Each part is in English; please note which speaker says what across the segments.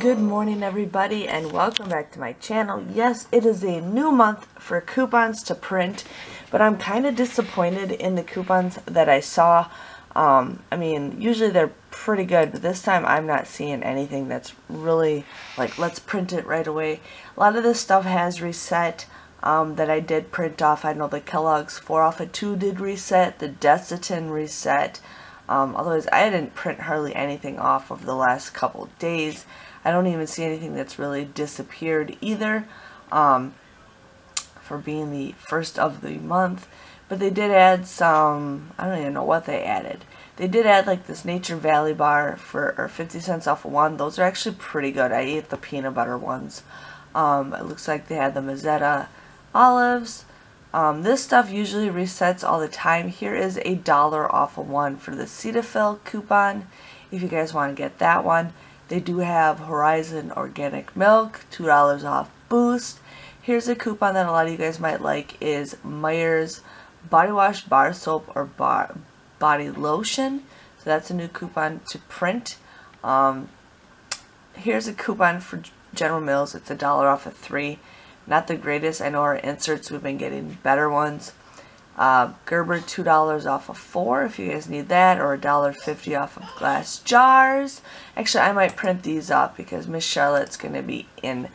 Speaker 1: Good morning everybody and welcome back to my channel. Yes, it is a new month for coupons to print, but I'm kind of disappointed in the coupons that I saw. I mean, usually they're pretty good, but this time I'm not seeing anything that's really like, let's print it right away. A lot of this stuff has reset that I did print off. I know the Kellogg's 4 off of 2 did reset, the Disconnect reset. Otherwise, I didn't print hardly anything off of the last couple days. I don't even see anything that's really disappeared either, for being the first of the month. But they did add some, I don't even know what they added. They did add like this Nature Valley bar for 50 cents off of one. Those are actually pretty good. I ate the peanut butter ones. It looks like they had the Mazzetta olives. This stuff usually resets all the time. Here is $1 off of one for the Cetaphil coupon. If you guys want to get that one, they do have Horizon Organic Milk, $2 off Boost. Here's a coupon that a lot of you guys might like is Meyer's Body Wash, Bar Soap, or Body Lotion. So that's a new coupon to print. Here's a coupon for General Mills. It's $1 off of 3. Not the greatest. I know our inserts, we've been getting better ones. Gerber, $2 off of 4 if you guys need that, or $1.50 off of glass jars. Actually, I might print these up because Miss Charlotte's going to be in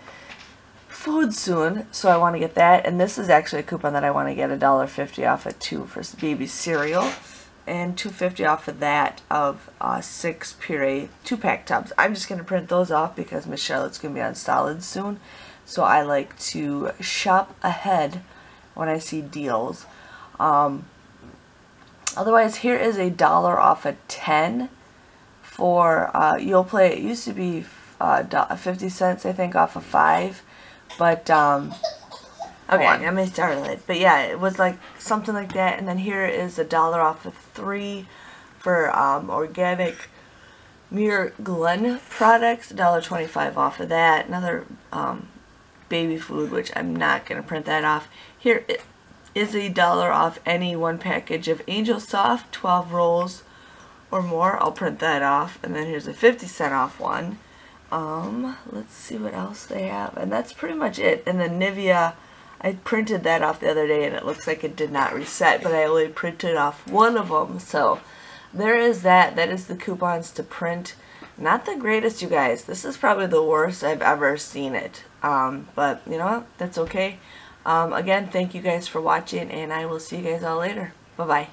Speaker 1: food soon, so I want to get that. And this is actually a coupon that I want to get, $1.50 off of 2 for baby cereal, and $2.50 off of that of 6 puree 2-pack tubs. I'm just going to print those off because Miss Charlotte's going to be on solids soon, so I like to shop ahead when I see deals. Otherwise, here is $1 off of 10 for You'll Play. It used to be 50 cents, I think, off of 5, but okay, I may start it. But yeah, it was like something like that. And then here is $1 off of 3 for organic Muir Glen products, $1.25 off of that. Another baby food, which I'm not going to print that off. Here is $1 off any one package of Angel Soft, 12 rolls or more. I'll print that off. And then here's a 50-cent off one. Let's see what else they have. And that's pretty much it. And then Nivea, I printed that off the other day and it looks like it did not reset, but I only printed off one of them. So there is that. That is the coupons to print. Not the greatest, you guys. This is probably the worst I've ever seen it. But you know what? That's okay. Again, thank you guys for watching, and I will see you guys all later. Bye-bye.